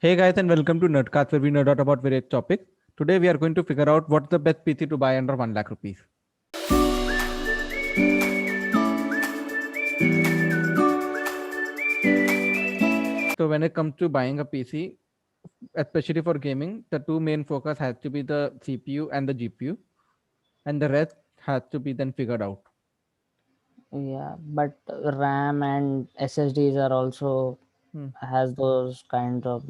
Hey guys, and welcome to Nerdcast, where we nerd out about various topics. Today we are going to figure out what's the best PC to buy under 1 lakh rupees. So when it comes to buying a PC, especially for gaming, the two main focus has to be the CPU and the GPU, and the rest has to be then figured out. Yeah, but RAM and SSDs are also Hmm. has those kind of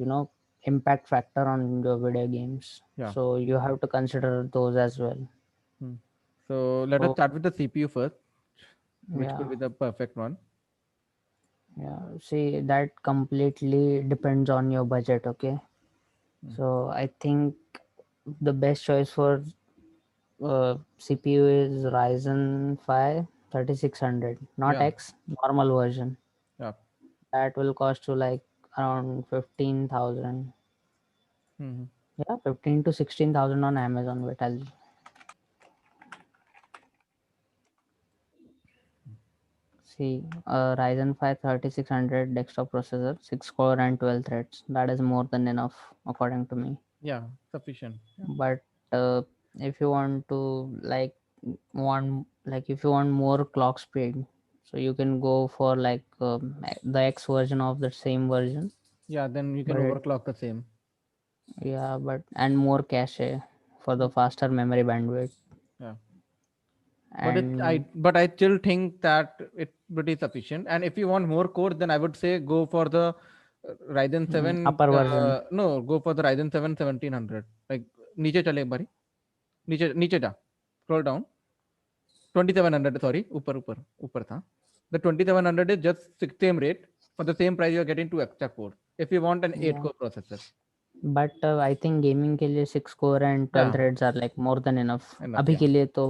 impact factor on your video games. Yeah. So you have to consider those as well. Hmm. So let us So start with the CPU first, which yeah, could be the perfect one. yeah. See, that completely depends on your budget. Okay, Hmm. so I think the best choice for CPU is Ryzen 5 3600, not Yeah. X, normal version. Yeah. That will cost you like around 15,000. Hmm. Yeah, 15 to 16,000 on Amazon. Wait, I'll see. Ryzen 5 3600 desktop processor, 6 core and 12 threads. That is more than enough, according to me. Yeah. Sufficient. Yeah. But if you want to if you want more clock speed, so you can go for the X version of the same version. Yeah. Then you can But overclock the same. yeah, but and more cache for the faster memory bandwidth. Yeah. And But I still think that it's pretty sufficient. And if you want more cores, then I would say go for the Ryzen 7. upper version. No, go for the Ryzen 7 1700. Like नीचे चले एक बारी, नीचे नीचे जा, scroll down. 2700, sorry, ऊपर ऊपर ऊपर था. The 2700 is just same rate. For the same price, you are getting two extra cores. If you want an 8 Yeah. core processor. But I think gaming के लिए 6 core and 12 Yeah, threads are like more than enough enough. अभी Yeah. के लिए तो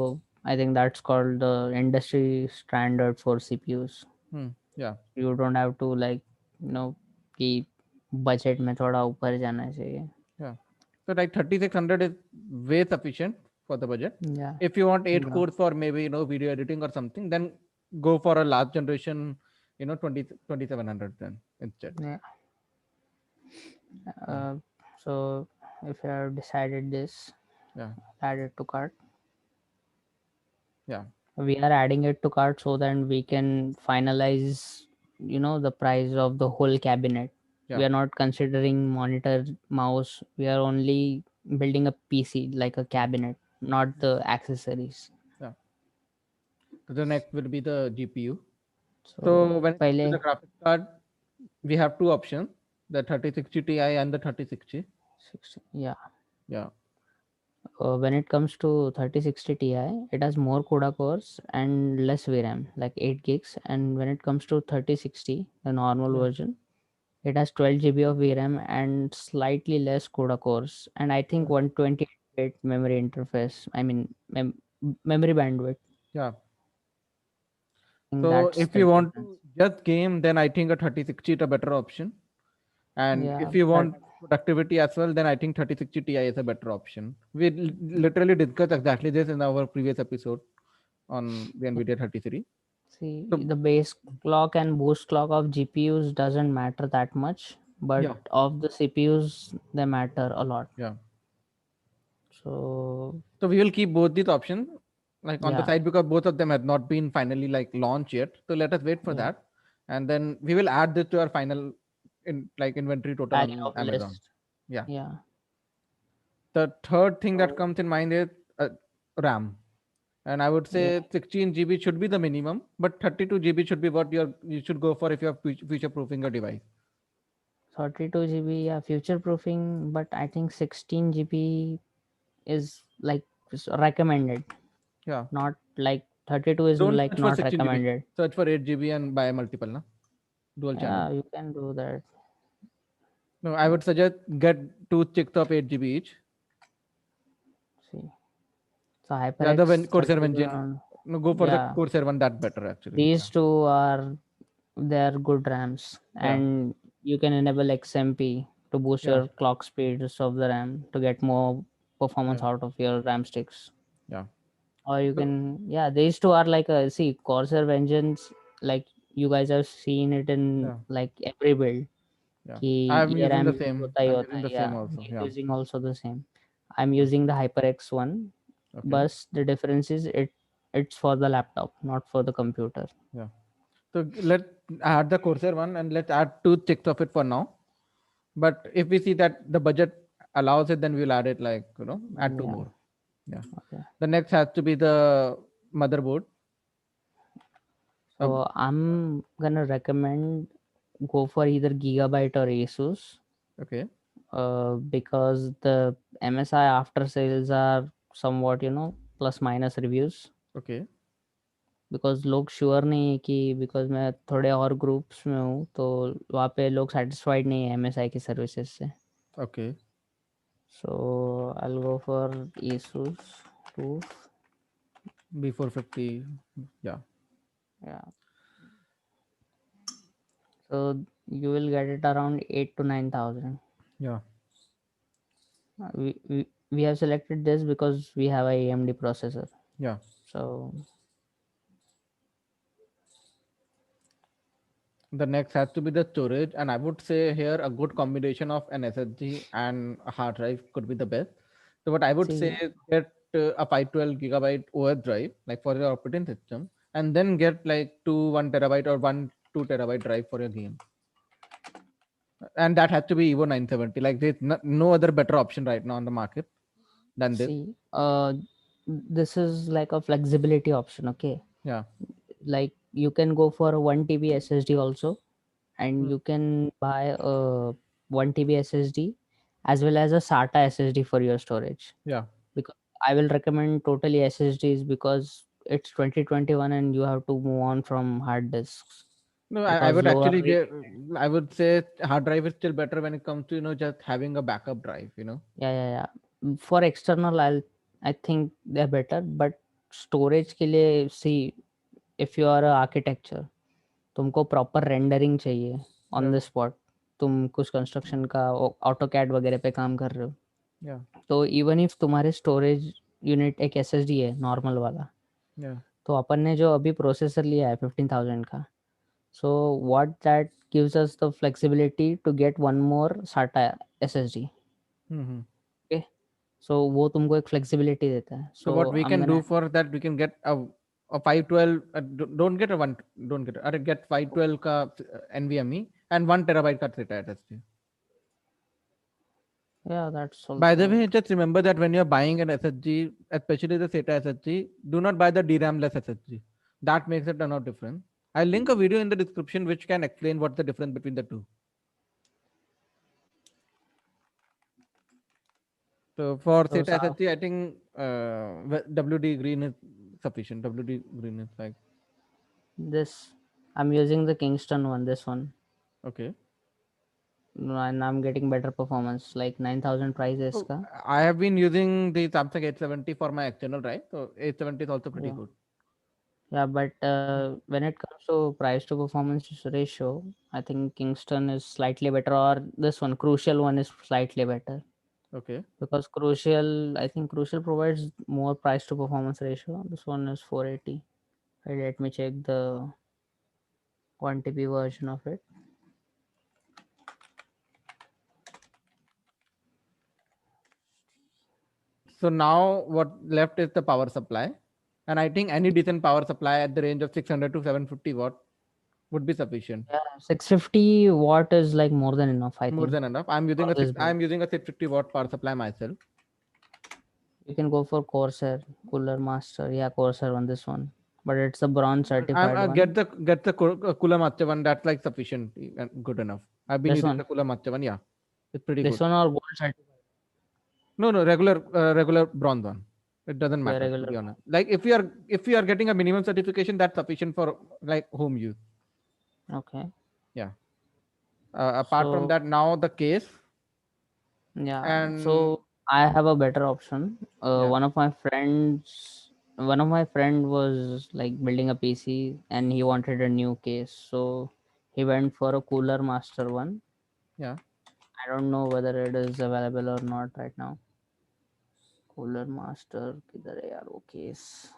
I think that's called the industry standard for CPUs Yeah. You don't have to कि budget में थोड़ा ऊपर जाना चाहिए Yeah. So like 3600 is way sufficient for the budget. या If you want 8 या cores for maybe video editing or something, then go for a last generation 2700 then instead. या Yeah. so if you have decided this, Yeah. add it to cart. Yeah. We are adding it to cart so that we can finalize the price of the whole cabinet. We Yeah. are not considering monitor, mouse. We are only building a PC like a cabinet, not the accessories. Yeah. So the next will be the GPU. So So when it comes to पहले the graphics card, we have two options: the 3060 Ti and the 3060. 60, yeah. Yeah. When it comes to 3060 Ti, it has more CUDA cores and less VRAM, like 8 gigs. And when it comes to 3060, the normal Yeah. version, it has 12 GB of VRAM and slightly less CUDA cores, and I think Yeah. 128 memory interface. I mean, memory bandwidth. Yeah. I think So that's if the you want difference. to just game, then I think a 3060 is a better option. And Yeah, if you but want productivity as well, then I think 3060 Ti is a better option. We literally discussed exactly this in our previous episode on the NVIDIA 33. see, So the base clock and boost clock of GPUs doesn't matter that much, but yeah, of the CPUs, they matter a lot. yeah. So So we will keep both these options like on the yeah, side because both of them have not been finally like launched yet. So let us wait for yeah, that, and then we will add this to our final inventory total tally on of Amazon. list. Yeah. Yeah. The third thing that So comes in mind is RAM. And I would yeah, say 16 GB should be the minimum, but 32 GB should be what you should go for if you're future proofing your device. 32 GB, yeah, future proofing, but I think 16 GB is like recommended, Yeah. not like 32 is Don't like search for not 16 GB. recommended. Search for 8 GB and buy multiple, na? Dual channel. Yeah, you can do that. No, I But would suggest get two chicks of 8 GB each. see, so The other one, HyperX Corsair 32 engine. on, No, go for the yeah, Corsair one. That's better actually. Yeah. these two are they're good RAMs, Yeah. and you can enable XMP to boost Yeah. your clock speeds of the RAM to get more performance Yeah. out of your RAM sticks. Yeah. Or you So, can, yeah, these two are like a see Corsair engines, like you guys have seen it in yeah. like every build. Yeah. कि I'm ये using RAM the use same. होता ही I'm होता using है. the Yeah, same also. we're Yeah. using also the same. I'm Yeah. using the HyperX one, Okay. but the difference is it's for the laptop, not for the computer. Yeah. So let's add the Corsair one and let's add 2 ticks of it for now. But if we see that the budget allows it, then we'll add it, like, add 2 Yeah. more. Yeah. Okay. The next has to be the motherboard. So I'm gonna recommend go for either Gigabyte or Asus, Okay. because the MSI after sales are somewhat, plus minus reviews. Okay. Because लोग sure नहीं है कि because मैं थोड़े और groups में हूँ तो वहाँ पे लोग सेटिस्फाइड नहीं है एमएसआई की सर्विसेज से. Okay. So I will go for Asus TUF. B450. Yeah. Yeah. So you will get it around 8 to 9,000. Yeah. We have selected this because we have a AMD processor. Yeah. So The next has to be the storage, and I would say here a good combination of an SSD and a hard drive could be the best. So what I would say see, is get a 512 gigabyte OS drive, like for your operating system, and then get like 1 terabyte or 2 terabyte drive for your game. And that has to be Evo 970. Like there's no other better option right now on the market than this. see, this is like a flexibility option. Okay, Yeah. like you can go for a 1 TB SSD also, and Hmm. you can buy a 1 TB SSD as well as a SATA SSD for your storage. Yeah. Because I will recommend totally SSDs because it's 2021 and you have to move on from hard disks No, I because would lower actually rate. get. I would say hard drive is still better when it comes to just having a backup drive. Yeah. For external, I think they're better, but storage के लिए see, if you are a architecture, तुमको proper rendering चाहिए on Yeah. The spot. तुम कुछ construction का auto CAD वगैरह पे काम कर रहे हो, Yeah. तो इवन इफ तुम्हारे स्टोरेज यूनिट एक एसएसडी है नॉर्मल वाला, Yeah. तो अपन ने जो अभी प्रोसेसर लिया है 15,000 का, so what that gives us the flexibility to get one more SATA SSD. Mm-hmm. Okay, सो वो तुमको एक फ्लेक्सिबिलिटी देता है. So so what we I am can gonna do for that, we can get a 512. Don't get a one. Don't get. Get 512 ka NVMe and 1 terabyte ka SATA SSD. yeah, that's By the also. way, just remember that when you're buying an SSD, especially the SATA SSD, do not buy the DRAM-less SSD. That makes it turn out different. I'll link a video in the description which can explain what's the difference between the two. So for So SATA SSD, I think WD green is sufficient. WD green is like this, I'm using the Kingston one, this one, okay. and I'm getting better performance, like 9,000 price है Oh, इसका. I have been using the Samsung 870 for my external drive. So 870 is also pretty Yeah. good. Yeah, but when it comes to price to performance ratio, I think Kingston is slightly better, or this one, Crucial one, is slightly better. Okay. Because Crucial, I think Crucial provides more price to performance ratio. This one is 480. Right, let me check the 1 TB version of it. So now what left is the power supply. And I think any decent power supply at the range of 600 to 750 watt would be sufficient. Yeah, 650 watt is like more than enough, I More think, than enough. I'm using for a this build. I'm using a 650 watt power supply myself. You can go for Corsair Cooler Master. Yeah, Corsair on this one, but it's a bronze I'm certified one. get the Kula Matcha one. That's like sufficient and good enough. I've been This using the one, Kula Matcha one. Yeah, it's pretty this good. one or gold certified. No, regular bronze one. It doesn't Yeah, matter, to regular be one. honest. Like if you are getting a minimum certification, that's sufficient for like home use. Okay. Yeah. Apart from So that, now the case yeah, and so I have a better option. yeah. One of my friend was like building a PC and he wanted a new case, so he went for a Cooler Master one. Yeah. I don't know whether it is available or not right now. Cooler Master, किधर है यार वो case?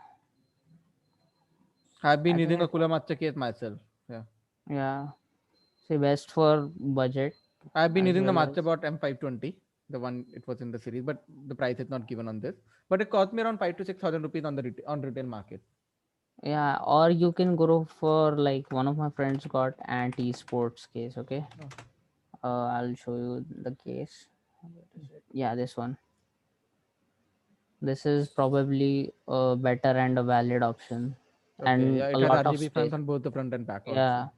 I've been I think using a it. Kula Matcha case myself. Yeah. Yeah. See, best for budget. I've been as using the well as Masterbot M520, the one it was in the series, but the price is not given on this. But it cost me around 5 to 6,000 rupees on the on retail market. yeah, or you can go for like one of my friends got anti sports case. Okay, I'll show you the case. Yeah, this one. This is probably a better and a valid option, Okay, and yeah, a it has lot of RGB fans space. on both the front and back Yeah, also.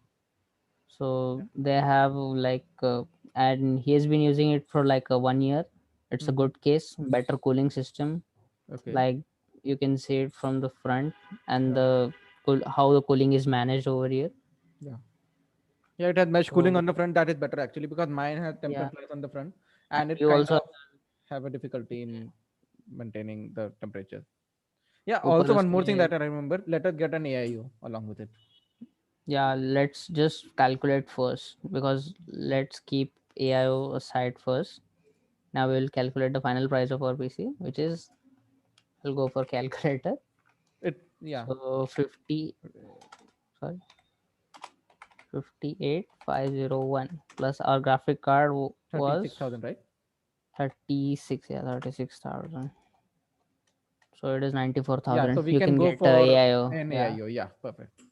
so Yeah. they have like, and he has been using it for like a 1 year. It's a Hmm. good case, better cooling system. Okay. Like you can see it from the front and Yeah. the how the cooling is managed over here. Yeah. Yeah, it has mesh cooling So on the front. That is better actually because mine has yeah, tempered glass on the front, and and it you kind also of have a difficulty in maintaining the temperature. Yeah. ऊपर Also, one more thing उसके that I remember, let us get an AIO along with it. yeah, let's just calculate first because let's keep AIO aside first. Now we'll calculate the final price of our PC, which is I'll go for calculator. Yeah, So 50, sorry, 58501 plus our graphic card was 36,000, right? 36, yeah, 36,000. So it is Yeah. So 94,000. we You can can go get for AIO, an yeah. AIO. Yeah, perfect.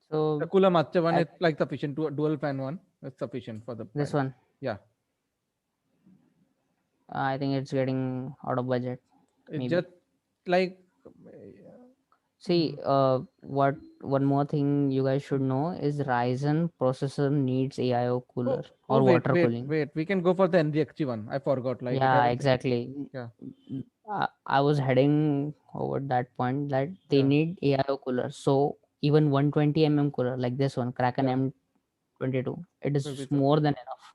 The So cooler master one I, is like sufficient to a dual fan one. It's sufficient for the this price. one, Yeah. I think it's getting out of budget, It's maybe. just like See, what one more thing you guys should know is Ryzen processor needs AIO cooler or wait, water cooling. wait. We can go for the NZXT one. I forgot. Like it Yeah, has a exactly. yeah, I was heading over that point that they yeah, need AIO cooler. So even 120 cooler like this one, Kraken yeah. M22, it Will be is more sufficient. than enough.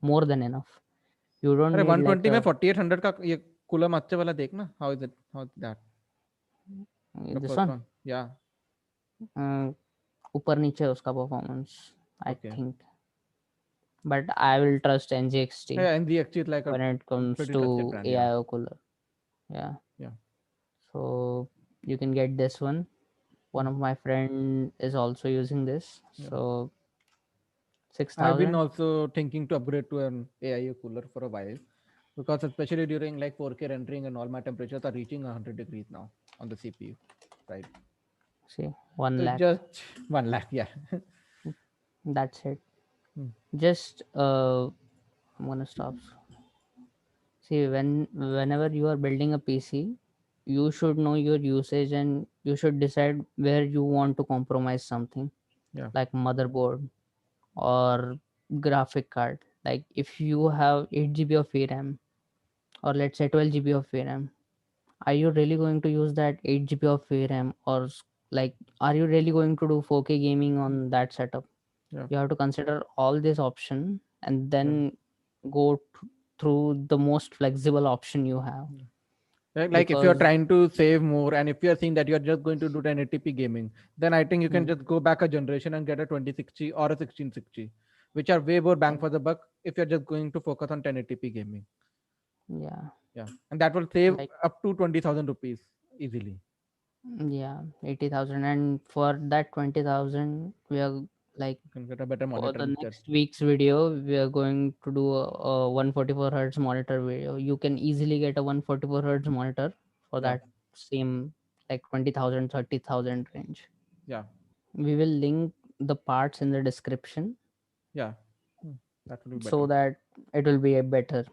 More than enough. You don't अरे need like 120 में a 4800 का ये cooler अच्छे वाला देखना. How is that? The this first one. one. Yeah. ऊपर नीचे है उसका performance, I Okay. think. But I will trust NGXT Yeah, NZXT is like a when it comes pretty trusted to brand. Yeah. AIO cooler. Yeah. Yeah. So you can get this one. One Mm, of my friend is also using this. yeah. So I've been 6,000. also thinking to upgrade to an AIO cooler for a while because especially during like 4K rendering and all my temperatures are reaching 100 degrees now on the CPU, right? See, 1 So lakh. just 1 lakh, yeah. That's it. Hmm. Just I'm gonna stop. See, whenever you are building a PC, you should know your usage and you should decide where you want to compromise something Yeah. like motherboard or graphic card. Like if you have 8 GB of VRAM or let's say 12 GB of VRAM, are you really going to use that 8 GB of VRAM or like are you really going to do 4K gaming on that setup? Yeah. You have to consider all this option and Yeah. then go through the most flexible option you have Like if you're because trying to save more and if you're seeing that you're just going to do 1080p gaming, then I think you can mm, just go back a generation and get a 2060 or a 1660, which are way more bang mm, for the buck if you're just going to focus on 1080p gaming. yeah, Yeah. And that will save like up to 20,000 rupees easily. yeah, 80,000, and for that 20,000 we are like You can get a better for monitor the instead. next week's video we are going to do a 144 hertz monitor video. You can easily get a 144 hertz monitor for Yeah. that same like 20,000, 30,000 range. Yeah. We will link the parts in the description Yeah. Hmm. That will be so better. that it will be a better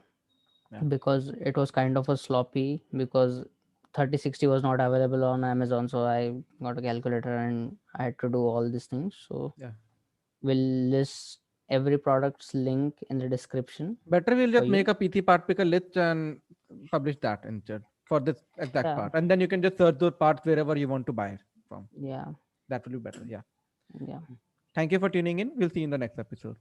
Yeah. because it was kind of a sloppy because 3060 was not available on Amazon, so I got a calculator and I had to do all these things. So Yeah. we'll list every product's link in the description Better we'll for just make you. a PT part picker list and publish that instead for this exact Yeah, part. And then you can just search those parts wherever you want to buy it from. yeah, That will be better. Yeah. yeah. Thank you for tuning in. We'll see you in the next episode.